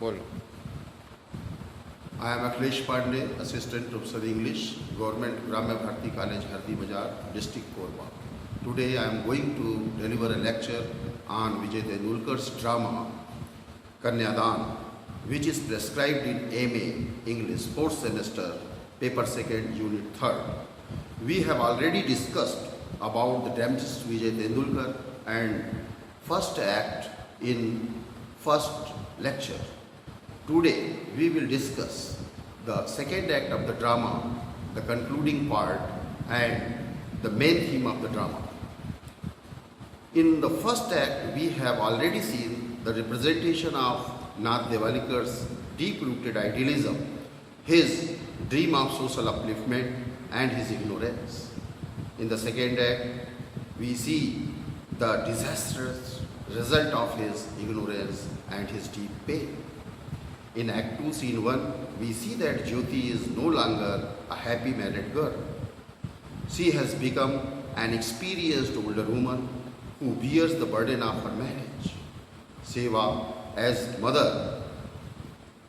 बोलो. I am Akhilesh Pandey, Assistant Professor English, Govt. Gramya Bhaŕti College, Hardibazar, District Korba. Today I am going to deliver a lecture on Vijay Tendulkar's drama Kanyadaan, which is prescribed in MA English 4th semester, paper 2nd, unit 3rd. We have already discussed about the dramatist Vijay Tendulkar and first act in first lecture. Today we will discuss the second act of the drama, the concluding part and the main theme of the drama. In the first act we have already seen the representation of Nath Devalikar's deep-rooted idealism, his dream of social upliftment and his ignorance. In the second act we see the disastrous result of his ignorance and his deep pain. In Act 2, Scene 1, we see that Jyoti is no longer a happy married girl. She has become an experienced older woman who bears the burden of her marriage. Seva, as mother,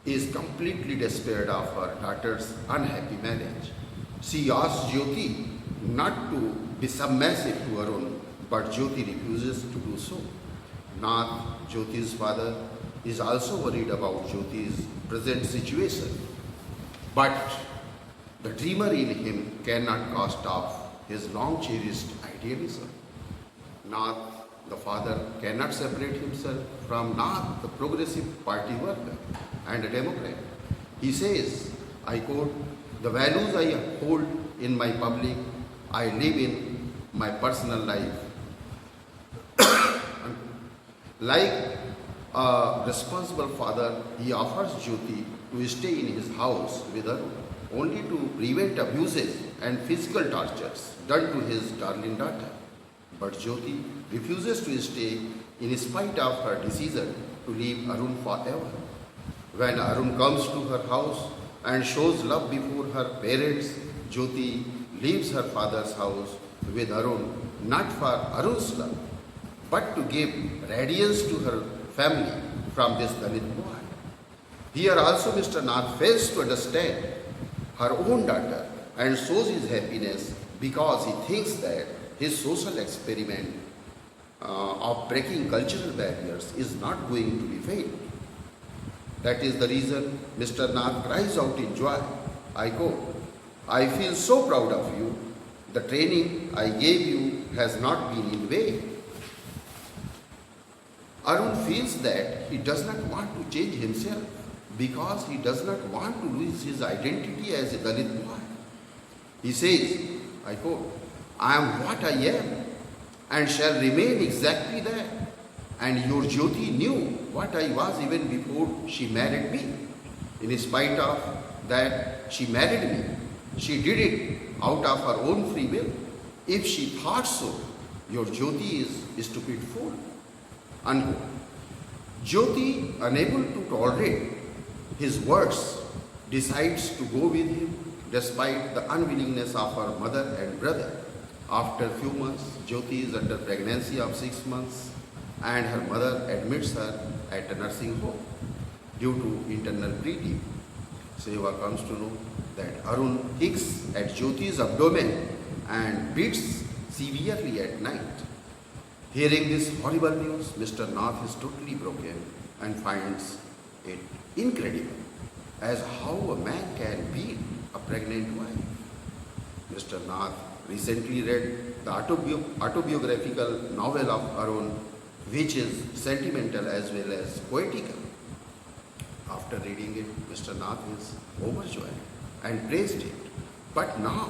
is completely despaired of her daughter's unhappy marriage. She asks Jyoti not to be submissive to Arun, but Jyoti refuses to do so. Nath, Jyoti's father, is also worried about Jyoti's present situation. But the dreamer in him cannot cast off his long-cherished idealism. Nath, the father, cannot separate himself from Nath, the progressive party worker and a Democrat. He says, I quote, "The values I uphold in my public, I live in my personal life." Like a responsible father, he offers Jyoti to stay in his house with her only to prevent abuses and physical tortures done to his darling daughter. But Jyoti refuses to stay in spite of her decision to leave Arun forever. When Arun comes to her house and shows love before her parents, Jyoti leaves her father's house with Arun not for Arun's love, but to give radiance to her family from this Dalit boy. Here also Mr. Nath fails to understand her own daughter and shows his happiness because he thinks that his social experiment of breaking cultural barriers is not going to be failed. That is the reason Mr. Nath cries out in joy. I quote, "I feel so proud of you. The training I gave you has not been in vain." Arun feels that he does not want to change himself because he does not want to lose his identity as a Dalit boy. He says, I quote, "I am what I am and shall remain exactly that. And your Jyoti knew what I was even before she married me. In spite of that, she married me. She did it out of her own free will. If she thought so, your Jyoti is a stupid fool." Unquote. Jyoti, unable to tolerate his words, decides to go with him despite the unwillingness of her mother and brother. After a few months, Jyoti is under pregnancy of 6 months and her mother admits her at a nursing home due to internal bleeding. Seva comes to know that Arun kicks at Jyoti's abdomen and beats severely at night. Hearing this horrible news, Mr. Nath is totally broken and finds it incredible as how a man can beat a pregnant wife. Mr. Nath recently read the autobiographical novel of Arun, which is sentimental as well as poetical. After reading it, Mr. Nath is overjoyed and praised it. But now,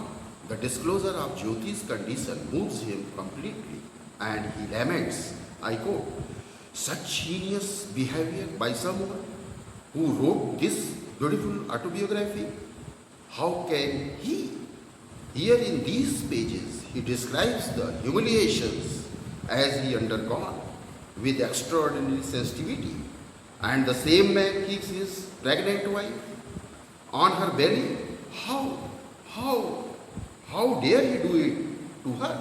the disclosure of Jyoti's condition moves him completely and he laments, I quote, "Such heinous behavior by someone who wrote this beautiful autobiography? How can he?" Here in these pages, he describes the humiliations as he undergone with extraordinary sensitivity. And the same man kicks his pregnant wife on her belly. How dare he do it to her?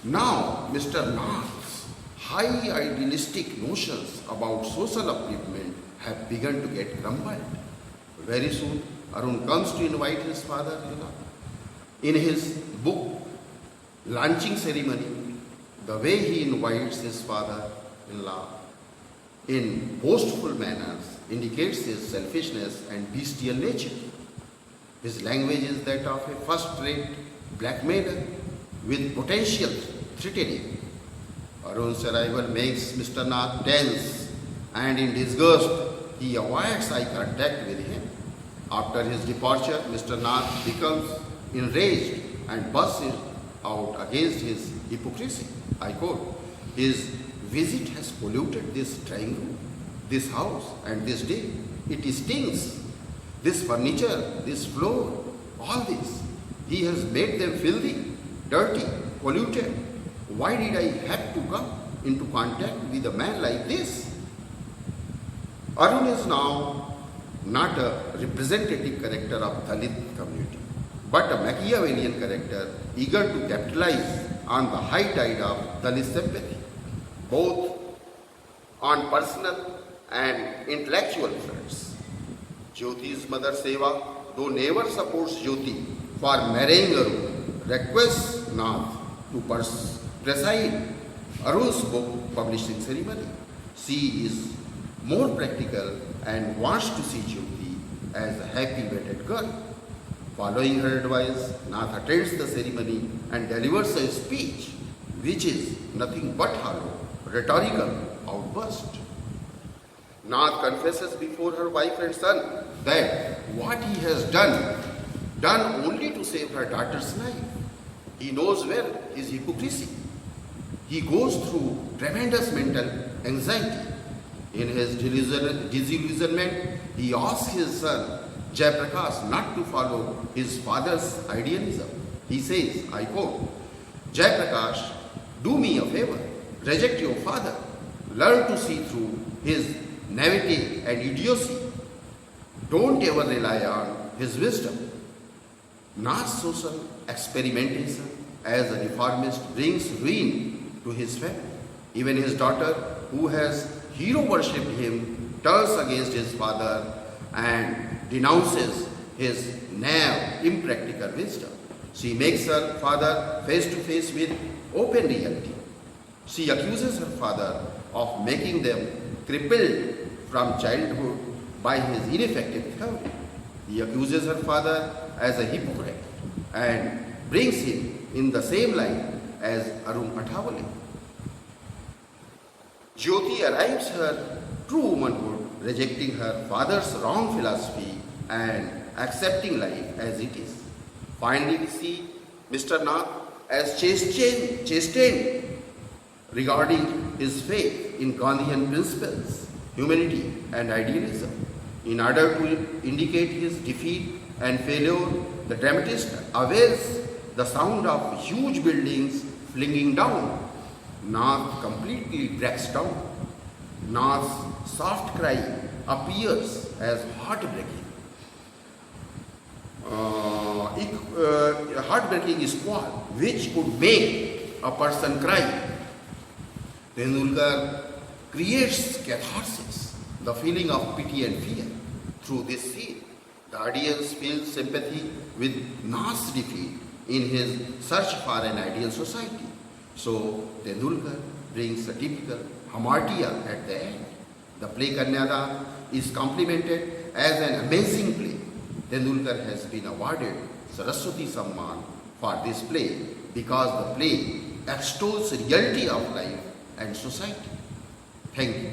Now, Mr. Nath's high idealistic notions about social upliftment have begun to get crumbled. Very soon, Arun comes to invite his father-in-law. In his book, Launching Ceremony, the way he invites his father-in-law in boastful manners indicates his selfishness and bestial nature. His language is that of a first-rate blackmailer with potential threatening. Arun's arrival makes Mr. Nath tense, and in disgust, he avoids eye contact with him. After his departure, Mr. Nath becomes enraged and bursts out against his hypocrisy. I quote, "His visit has polluted this drawing room, this house, and this day. It stinks. This furniture, this floor, all this. He has made them filthy, dirty, polluted. Why did I have to come into contact with a man like this?" Arun is now not a representative character of Dalit community, but a Machiavellian character eager to capitalize on the high tide of Dalit sympathy, both on personal and intellectual fronts. Jyoti's mother Seva, though never supports Jyoti for marrying Arun, requests Nath to preside Arun's book publishing ceremony. She is more practical and wants to see Jyoti as a happy wedded girl. Following her advice, Nath attends the ceremony and delivers a speech which is nothing but hollow, rhetorical outburst. Nath confesses before her wife and son that what he has done only to save her daughter's life. He knows well his hypocrisy. He goes through tremendous mental anxiety. In his disillusionment, he asks his son Jayaprakash not to follow his father's idealism. He says, I quote, "Jayaprakash, do me a favor, reject your father, learn to see through his naivety and idiocy. Don't ever rely on his wisdom." Nath's social experimentation as a reformist brings ruin to his family. Even his daughter, who has hero worshipped him, turns against his father and denounces his naive, impractical wisdom. She makes her father face to face with open reality. She accuses her father of making them crippled from childhood by his ineffective theory. He accuses her father as a hypocrite and brings him in the same light as Arun Athawale. Jyoti arrives her true womanhood, rejecting her father's wrong philosophy and accepting life as it is. Finally, we see Mr. Nath as chastened regarding his faith in Gandhian principles, humanity and idealism. In order to indicate his defeat and failure, the dramatist avails the sound of huge buildings flinging down. Nath completely breaks down. Nath's soft cry appears as heartbreaking. Heartbreaking squall which could make a person cry. Tendulkar creates catharsis, the feeling of pity and fear. Through this scene, the audience feels sympathy with Nath's defeat in his search for an ideal society. So Tendulkar brings a typical hamartia at the end. The play Kanyadaan is complimented as an amazing play. Tendulkar has been awarded Saraswati Samman for this play because the play extols reality of life and society. Thank you.